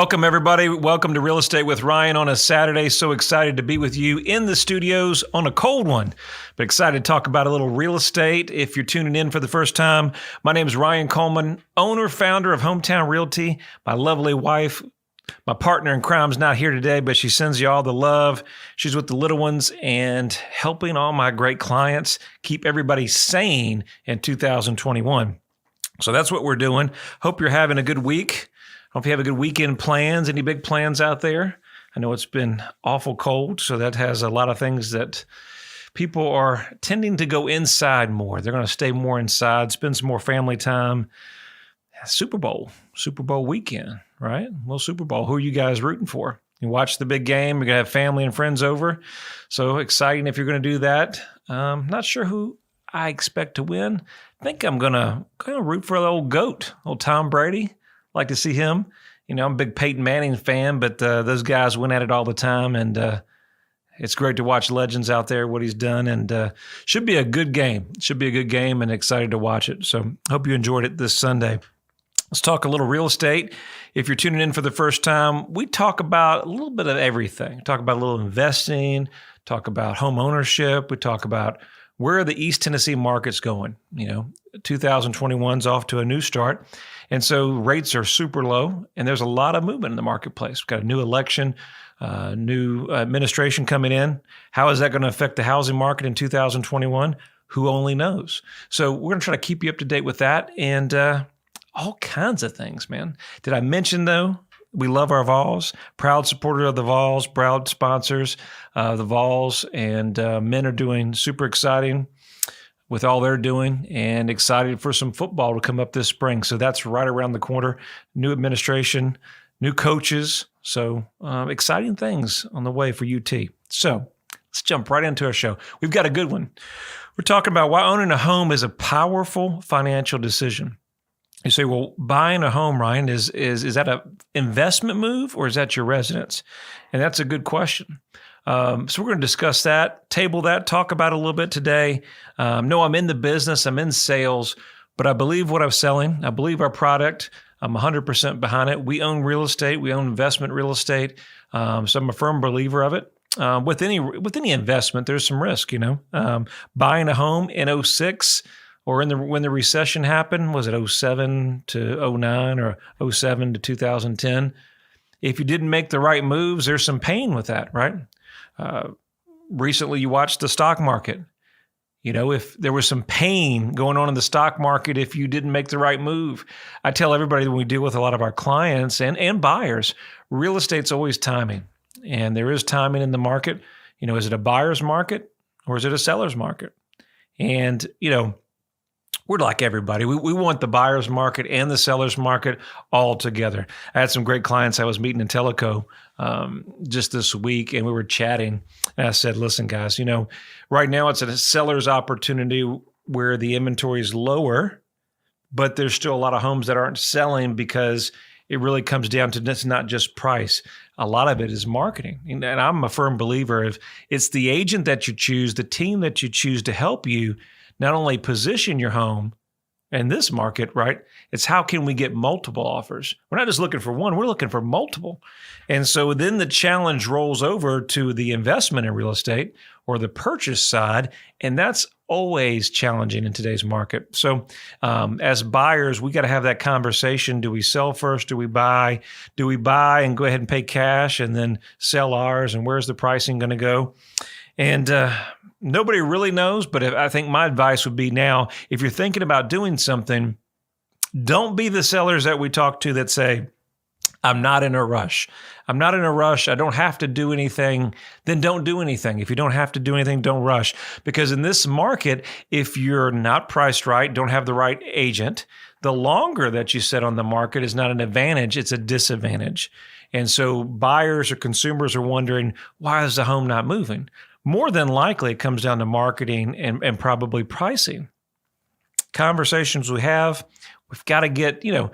Welcome, everybody. Welcome to Real Estate with Ryan on a Saturday. So excited to be with you in the studios on a cold one, but excited to talk about a little real estate. If you're tuning in for the first time, my name is Ryan Coleman, owner, founder of Hometown Realty. My lovely wife, my partner in crime's not here today, but she sends you all the love. She's with the little ones and helping all my great clients keep everybody sane in 2021. So that's what we're doing. Hope you're having a good week. Hope you have a good weekend plans. Any big plans out there? I know it's been awful cold, so that has a lot of things that people are tending to go inside more. They're going to stay more inside, spend some more family time. Super Bowl weekend, right? Well, Super Bowl. Who are you guys rooting for? You watch the big game. You're going to have family and friends over. So exciting if you're going to do that. Not sure who I expect to win. I think I'm going to root for the old GOAT, old Tom Brady. Like to see him. You know, I'm a big Peyton Manning fan, but those guys win at it all the time, and it's great to watch legends out there, what he's done, and should be a good game. Should be a good game, and excited to watch it. So hope you enjoyed it this Sunday. Let's talk a little real estate. If you're tuning in for the first time, we talk about a little bit of everything. Talk about a little investing, talk about home ownership. We talk about where are the East Tennessee markets going. You know, 2021's off to a new start. And so rates are super low, and there's a lot of movement in the marketplace. We've got a new election, new administration coming in. How is that going to affect the housing market in 2021? Who only knows? So we're going to try to keep you up to date with that and all kinds of things, man. Did I mention, though, we love our Vols, proud supporter of the Vols, proud sponsors of the Vols, and men are doing super exciting with all they're doing and excited for some football to come up this spring. So that's right around the corner. New administration, new coaches. So exciting things on the way for UT. So let's jump right into our show. We've got a good one. We're talking about why owning a home is a powerful financial decision. You say, well, buying a home, Ryan, is that an investment move or is that your residence? And that's a good question. So we're going to discuss that, table that, talk about it a little bit today. No, I'm in the business. I'm in sales, but I believe what I'm selling. I believe our product. I'm 100% behind it. We own real estate. We own investment real estate. So I'm a firm believer of it. With any investment, there's some risk, you know. Buying a home in 2006 or when the recession happened, was it 2007 to 2009 or 2007 to 2010? If you didn't make the right moves, there's some pain with that, right? Recently, you watched the stock market. You know, if there was some pain going on in the stock market, if you didn't make the right move, I tell everybody when we deal with a lot of our clients and buyers, real estate's always timing. And there is timing in the market. You know, is it a buyer's market or is it a seller's market? And, you know, we're like everybody. We want the buyer's market and the seller's market all together. I had some great clients I was meeting in Teleco just this week, and we were chatting. And I said, listen, guys, you know, right now it's a seller's opportunity where the inventory is lower, but there's still a lot of homes that aren't selling because it really comes down to it's not just price. A lot of it is marketing. And I'm a firm believer of it's the agent that you choose, the team that you choose to help you not only position your home in this market, right? It's how can we get multiple offers? We're not just looking for one, we're looking for multiple. And so then the challenge rolls over to the investment in real estate or the purchase side, and that's always challenging in today's market. So as buyers, we got to have that conversation. Do we sell first? Do we buy? Do we buy and go ahead and pay cash and then sell ours? And where's the pricing going to go? And nobody really knows, but I think my advice would be now, if you're thinking about doing something, don't be the sellers that we talk to that say, I'm not in a rush. I'm not in a rush. I don't have to do anything. Then don't do anything. If you don't have to do anything, don't rush. Because in this market, if you're not priced right, don't have the right agent, the longer that you sit on the market is not an advantage, it's a disadvantage. And so buyers or consumers are wondering, why is the home not moving? More than likely, it comes down to marketing and probably pricing. Conversations we've got to get, you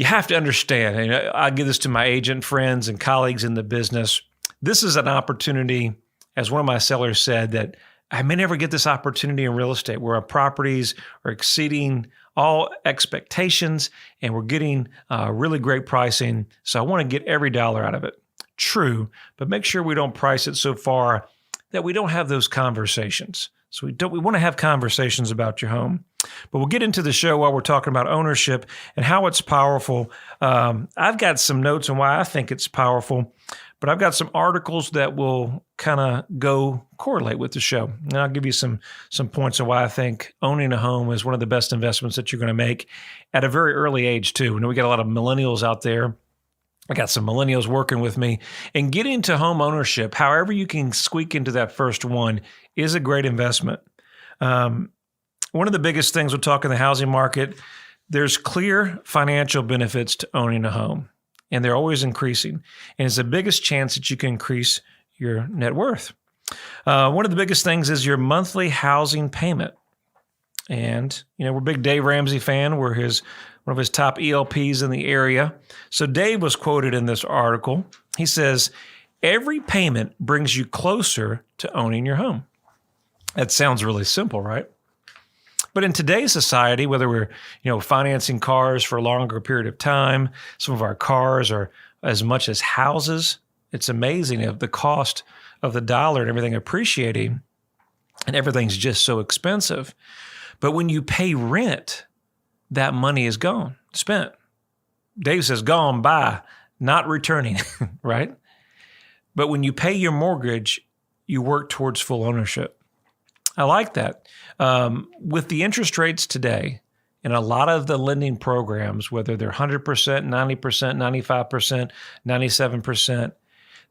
have to understand, and I give this to my agent friends and colleagues in the business. This is an opportunity, as one of my sellers said, that I may never get this opportunity in real estate where our properties are exceeding all expectations and we're getting really great pricing. So I want to get every dollar out of it. True, but make sure we don't price it so far that we don't have those conversations. So we want to have conversations about your home. But we'll get into the show while we're talking about ownership and how it's powerful. I've got some notes on why I think it's powerful, but I've got some articles that will kind of go correlate with the show. And I'll give you some points on why I think owning a home is one of the best investments that you're going to make at a very early age too. We got a lot of millennials out there. I got some millennials working with me, and getting to home ownership, however you can squeak into that first one, is a great investment. One of the biggest things we'll talk in the housing market, there's clear financial benefits to owning a home, and they're always increasing. And it's the biggest chance that you can increase your net worth. One of the biggest things is your monthly housing payment. And, we're a big Dave Ramsey fan. We're one of his top ELPs in the area. So Dave was quoted in this article. He says, every payment brings you closer to owning your home. That sounds really simple, right? But in today's society, whether we're, financing cars for a longer period of time, some of our cars are as much as houses. It's amazing of the cost of the dollar and everything appreciating, and everything's just so expensive. But when you pay rent, that money is gone, spent. Dave says gone by, not returning, right? But when you pay your mortgage, you work towards full ownership. I like that. With the interest rates today, and a lot of the lending programs, whether they're 100%, 90%, 95%, 97%,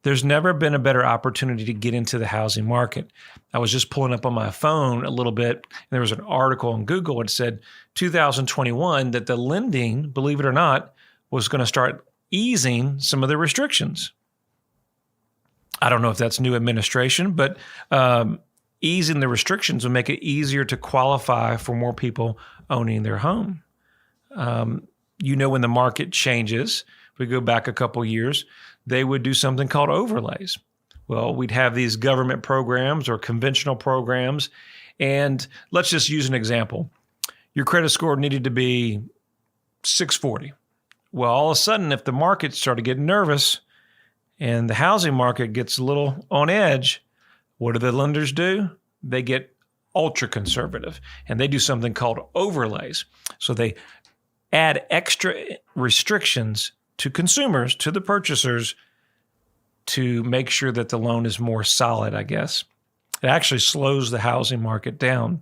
there's never been a better opportunity to get into the housing market. I was just pulling up on my phone a little bit, and there was an article on Google that said 2021 that the lending, believe it or not, was going to start easing some of the restrictions. I don't know if that's new administration, but easing the restrictions will make it easier to qualify for more people owning their home. When the market changes, if we go back a couple years, they would do something called overlays. Well, we'd have these government programs or conventional programs. And let's just use an example. Your credit score needed to be 640. Well, all of a sudden, if the market started getting nervous and the housing market gets a little on edge, what do the lenders do? They get ultra conservative, and they do something called overlays. So they add extra restrictions to consumers, to the purchasers, to make sure that the loan is more solid, I guess. It actually slows the housing market down,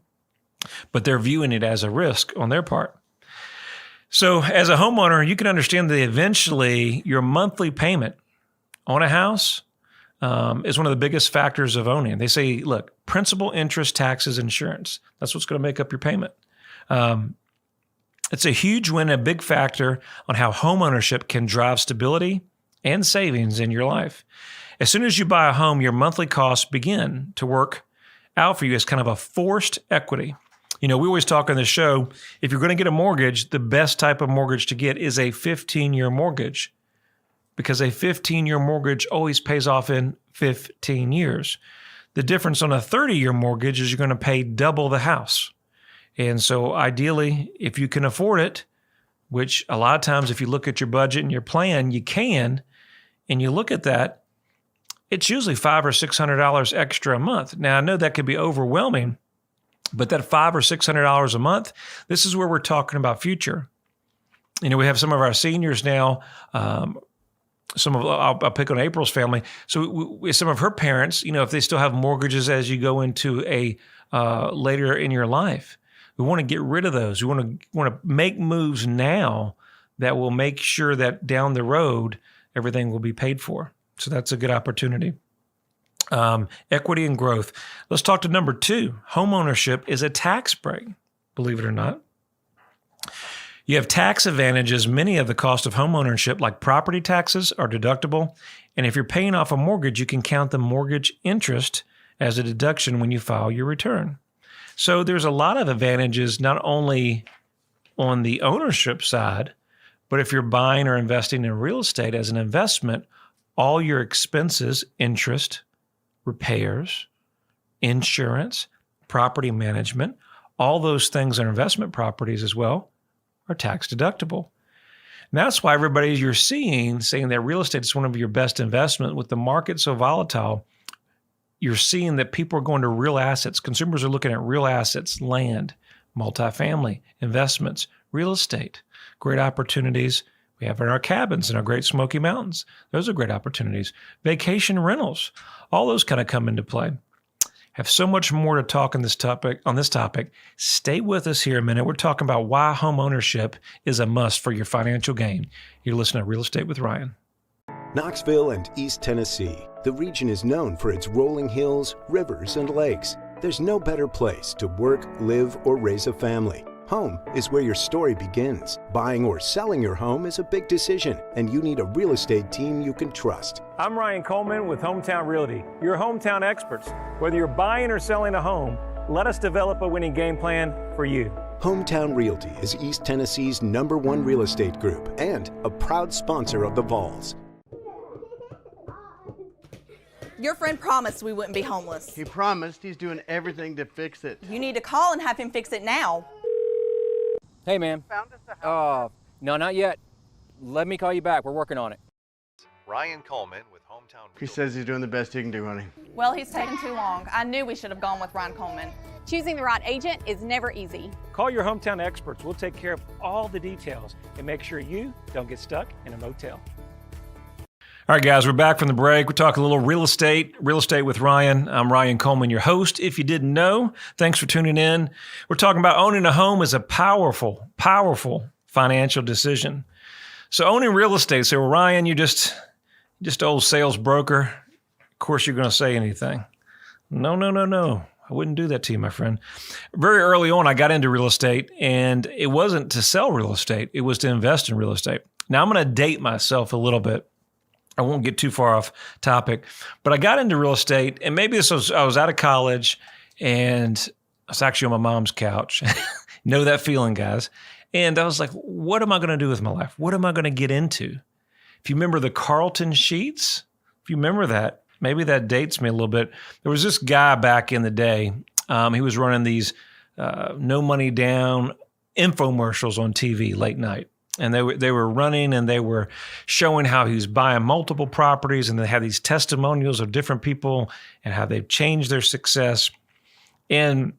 but they're viewing it as a risk on their part. So as a homeowner, you can understand that eventually your monthly payment on a house is one of the biggest factors of owning. They say, look, principal, interest, taxes, insurance. That's what's going to make up your payment. It's a huge win, a big factor on how homeownership can drive stability and savings in your life. As soon as you buy a home, your monthly costs begin to work out for you as kind of a forced equity. We always talk on this show, if you're going to get a mortgage, the best type of mortgage to get is a 15-year mortgage, because a 15-year mortgage always pays off in 15 years. The difference on a 30-year mortgage is you're going to pay double the house. And so ideally, if you can afford it, which a lot of times if you look at your budget and your plan, you can, and you look at that, it's usually $500 or $600 extra a month. Now, I know that could be overwhelming, but that $500 or $600 a month, this is where we're talking about future. We have some of our seniors now, I'll pick on April's family. So some of her parents, if they still have mortgages as you go into a later in your life, we want to get rid of those. We want to make moves now that will make sure that down the road, everything will be paid for. So that's a good opportunity. Equity and growth. Let's talk to number 2. Homeownership is a tax break, believe it or not. You have tax advantages. Many of the cost of homeownership, like property taxes, are deductible. And if you're paying off a mortgage, you can count the mortgage interest as a deduction when you file your return. So there's a lot of advantages, not only on the ownership side, but if you're buying or investing in real estate as an investment, all your expenses, interest, repairs, insurance, property management, all those things are investment properties as well, are tax deductible. And that's why everybody you're seeing saying that real estate is one of your best investments. With the market so volatile, you're seeing that people are going to real assets. Consumers are looking at real assets, land, multifamily, investments, real estate, great opportunities. We have in our cabins in our Great Smoky Mountains. Those are great opportunities. Vacation rentals, all those kind of come into play. Have so much more to talk on this topic. Stay with us here a minute. We're talking about why home ownership is a must for your financial gain. You're listening to Real Estate with Ryan. Knoxville and East Tennessee. The region is known for its rolling hills, rivers, and lakes. There's no better place to work, live, or raise a family. Home is where your story begins. Buying or selling your home is a big decision, and you need a real estate team you can trust. I'm Ryan Coleman with Hometown Realty, your hometown experts. Whether you're buying or selling a home, let us develop a winning game plan for you. Hometown Realty is East Tennessee's #1 real estate group and a proud sponsor of the Vols. Your friend promised we wouldn't be homeless. He promised. He's doing everything to fix it. You need to call and have him fix it now. Hey, man. Found us a house. No, not yet. Let me call you back. We're working on it. Ryan Coleman with Hometown He Realty. says he's doing the best he can do, honey. Well, he's taken too long. I knew we should have gone with Ryan Coleman. Choosing the right agent is never easy. Call your hometown experts. We'll take care of all the details and make sure you don't get stuck in a motel. All right, guys, we're back from the break. We're talking a little real estate with Ryan. I'm Ryan Coleman, your host. If you didn't know, thanks for tuning in. We're talking about owning a home is a powerful, powerful financial decision. So owning real estate, so Ryan, you're just old sales broker. Of course, you're going to say anything. No. I wouldn't do that to you, my friend. Very early on, I got into real estate, and it wasn't to sell real estate. It was to invest in real estate. Now, I'm going to date myself a little bit. I won't get too far off topic, but I got into real estate, and maybe I was out of college, and I was actually on my mom's couch. Know that feeling, guys. And I was like, what am I going to do with my life? What am I going to get into? If you remember the Carlton sheets, if you remember that, maybe that dates me a little bit. There was this guy back in the day. He was running these no money down infomercials on TV late night. And they were running and they were showing how he was buying multiple properties, and they had these testimonials of different people and how they've changed their success. And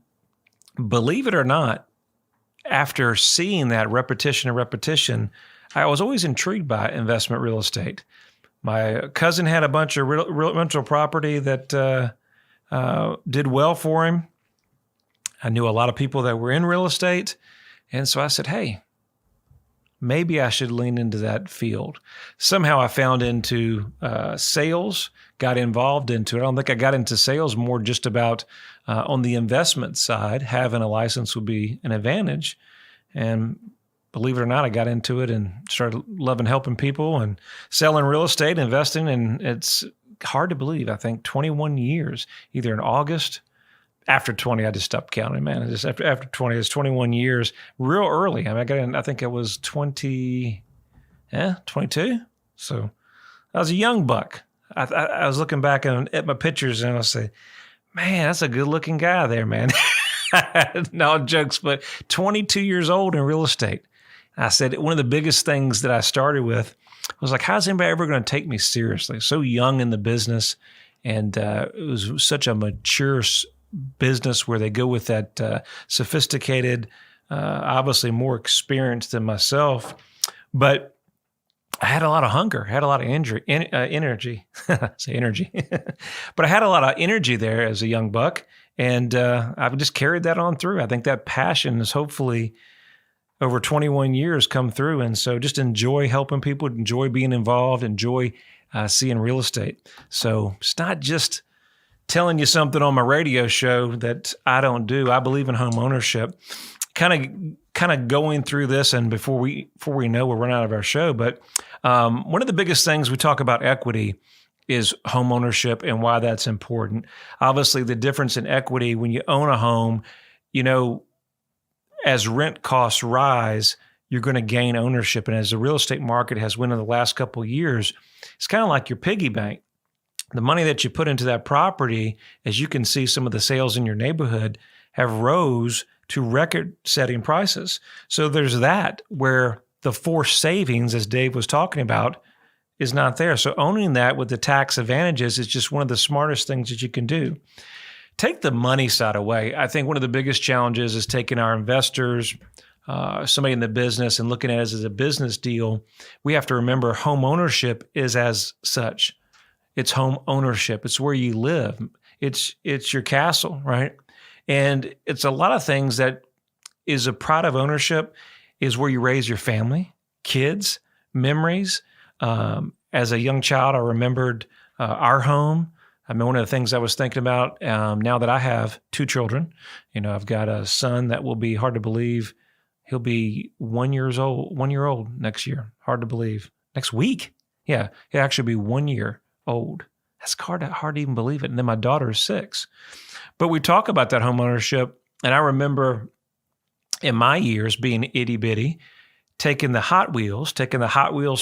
believe it or not, after seeing that repetition, I was always intrigued by investment real estate. My cousin had a bunch of rental property that did well for him. I knew a lot of people that were in real estate. And so I said, hey, maybe I should lean into that field. Somehow I found into sales, got involved into it. I don't think I got into sales more just about on the investment side. Having a license would be an advantage. And believe it or not, I got into it and started loving helping people and selling real estate, investing. And it's hard to believe, I think 21 years, either in August. After 20, I just stopped counting, man. Just after 20, it's 21 years, real early. I mean, I got in, I think I was 22. So I was a young buck. I was looking back at my pictures and I was saying, man, that's a good looking guy there, man. No jokes, but 22 years old in real estate. I said, one of the biggest things that I started with was like, how's anybody ever going to take me seriously? So young in the business. And it was such a mature business where they go with that sophisticated, obviously more experienced than myself, but I had a lot of hunger, had a lot of energy, say energy, but I had a lot of energy there as a young buck, and I've just carried that on through. I think that passion has hopefully over 21 years come through, and so just enjoy helping people, enjoy being involved, enjoy seeing real estate. So it's not just telling you something on my radio show that I don't do. I believe in home ownership. Kind of going through this, and before we know, we'll run out of our show. But one of the biggest things we talk about equity is home ownership and why that's important. Obviously, the difference in equity when you own a home, as rent costs rise, you're going to gain ownership. And as the real estate market has went in the last couple of years, it's kind of like your piggy bank. the money that you put into that property, as you can see, some of the sales in your neighborhood have rose to record-setting prices. So there's that where the forced savings, as Dave was talking about, is not there. So owning that with the tax advantages is just one of the smartest things that you can do. Take the money side away. I think one of the biggest challenges is taking our investors, somebody in the business, and looking at it as a business deal. We have to remember home ownership is as such. It's home ownership. It's where you live. It's your castle, right? And it's a lot of things that is a pride of ownership is where you raise your family, kids, memories. As a young child, I remembered our home. I mean, one of the things I was thinking about now that I have 2 children, I've got a son that will be hard to believe. He'll be 1 year old next year. Hard to believe. Next week. Yeah, he'll actually be 1 year old. That's hard to even believe it. And then my daughter is 6. But we talk about that home ownership. And I remember in my years being itty bitty, taking the Hot Wheels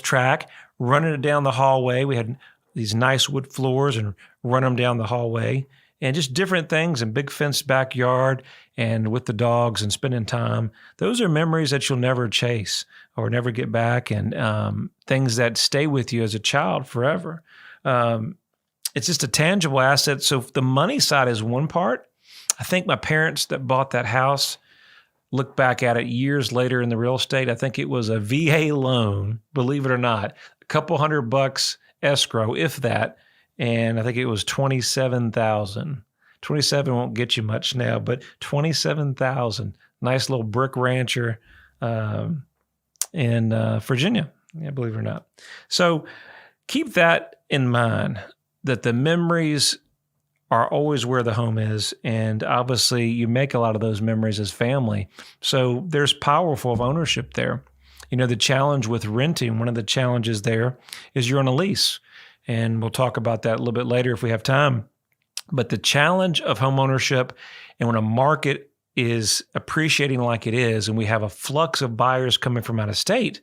track, running it down the hallway. We had these nice wood floors and run them down the hallway, and just different things, and big fenced backyard and with the dogs and spending time. Those are memories that you'll never chase or never get back, and things that stay with you as a child forever. It's just a tangible asset. So the money side is one part. I think my parents that bought that house, look back at it years later in the real estate, I think it was a VA loan, believe it or not, a couple $100 escrow, if that. And I think it was $27,000. 27 won't get you much now, but $27,000. Nice little brick rancher in Virginia, believe it or not. So keep that in mind, that the memories are always where the home is. And obviously you make a lot of those memories as family. So there's powerful of ownership there. The challenge with renting, one of the challenges there is you're on a lease. And we'll talk about that a little bit later if we have time. But the challenge of home ownership, and when a market is appreciating like it is, and we have a flux of buyers coming from out of state,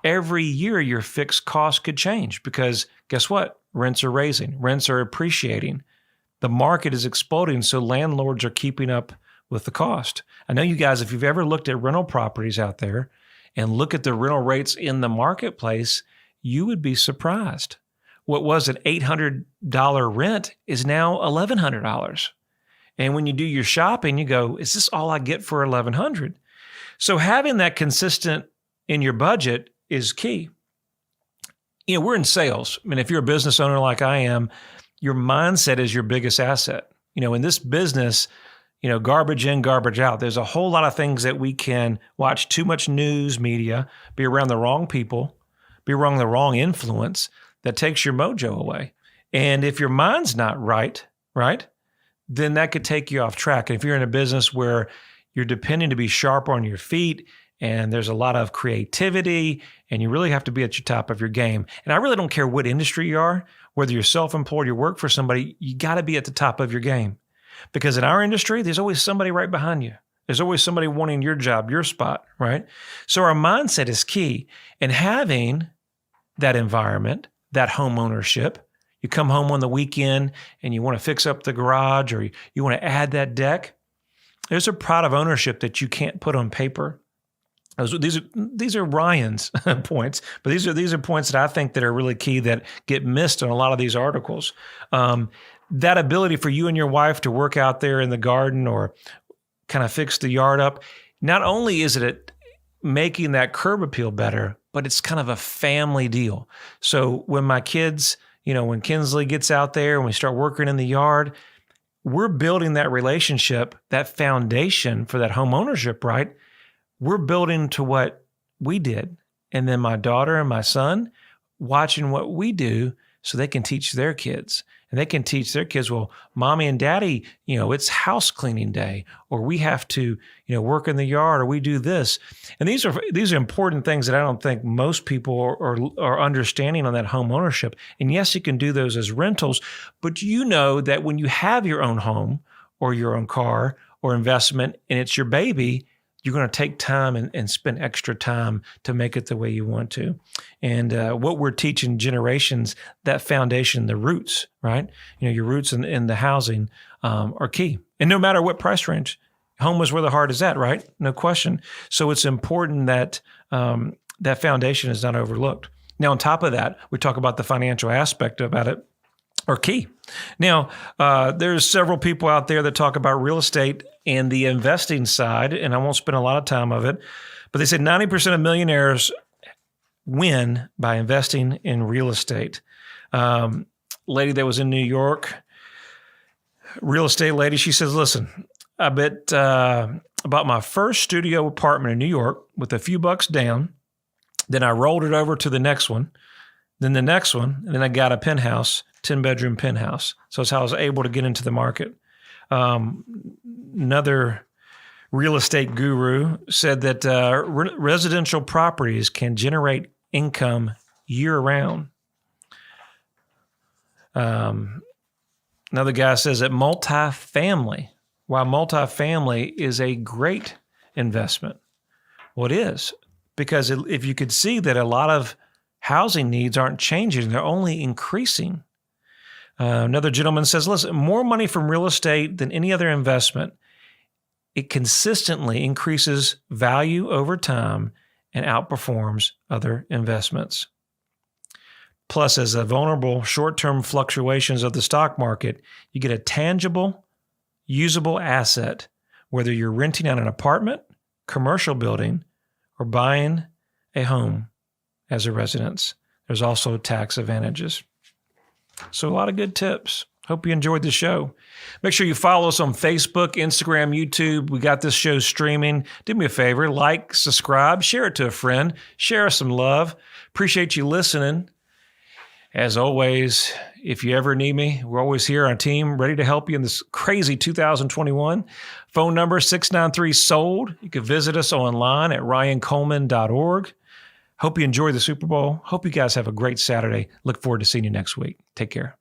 every year your fixed cost could change because guess what? Rents are raising. Rents are appreciating. The market is exploding, so landlords are keeping up with the cost. I know you guys, if you've ever looked at rental properties out there and look at the rental rates in the marketplace, you would be surprised. What was an $800 rent is now $1,100. And when you do your shopping, you go, is this all I get for $1,100? So having that consistent in your budget is key. We're in sales. I mean, if you're a business owner like I am, your mindset is your biggest asset. In this business, garbage in, garbage out. There's a whole lot of things that we can watch too much news media, be around the wrong people, be around the wrong influence that takes your mojo away. And if your mind's not right, then that could take you off track. And if you're in a business where you're depending to be sharp on your feet and there's a lot of creativity and you really have to be at your top of your game. And I really don't care what industry you are, whether you're self-employed or you work for somebody, you got to be at the top of your game. Because in our industry, there's always somebody right behind you. There's always somebody wanting your job, your spot, right? So our mindset is key. And having that environment, that home ownership, you come home on the weekend and you want to fix up the garage or you want to add that deck, there's a pride of ownership that you can't put on paper. These are Ryan's points, but these are points that I think that are really key that get missed on a lot of these articles. That ability for you and your wife to work out there in the garden or kind of fix the yard up, not only is it making that curb appeal better, but it's kind of a family deal. So when my kids, when Kinsley gets out there and we start working in the yard, we're building that relationship, that foundation for that home ownership, right? We're building to what we did. And then my daughter and my son watching what we do so they can teach their kids. And they can teach their kids, well, mommy and daddy, it's house cleaning day, or we have to, work in the yard, or we do this. And these are important things that I don't think most people are understanding on that home ownership. And yes, you can do those as rentals, but that when you have your own home or your own car or investment and it's your baby, you're going to take time and spend extra time to make it the way you want to. And what we're teaching generations, that foundation, the roots, right? Your roots in the housing are key. And no matter what price range, home is where the heart is at, right? No question. So it's important that that foundation is not overlooked. Now, on top of that, we talk about the financial aspect about it, are key. Now, there's several people out there that talk about real estate and the investing side, and I won't spend a lot of time of it, but they say 90% of millionaires win by investing in real estate. Lady that was in New York, real estate lady, she says, listen, I bet about my first studio apartment in New York with a few bucks down, then I rolled it over to the next one, then the next one, and then I got a penthouse, 10-bedroom penthouse. So that's how I was able to get into the market. Another real estate guru said that residential properties can generate income year-round. Another guy says that multifamily, while multifamily is a great investment, well, it is, because if you could see that a lot of housing needs aren't changing, they're only increasing. Another gentleman says, listen, more money from real estate than any other investment. It consistently increases value over time and outperforms other investments. Plus, as a vulnerable short-term fluctuations of the stock market, you get a tangible, usable asset, whether you're renting out an apartment, commercial building, or buying a home as a residence. There's also tax advantages. So a lot of good tips. Hope you enjoyed the show. Make sure you follow us on Facebook, Instagram, YouTube. We got this show streaming. Do me a favor, like, subscribe, share it to a friend, share us some love. Appreciate you listening. As always, if you ever need me, we're always here on a team, ready to help you in this crazy 2021. Phone number 693-SOLD. You can visit us online at ryancoleman.org. Hope you enjoy the Super Bowl. Hope you guys have a great Saturday. Look forward to seeing you next week. Take care.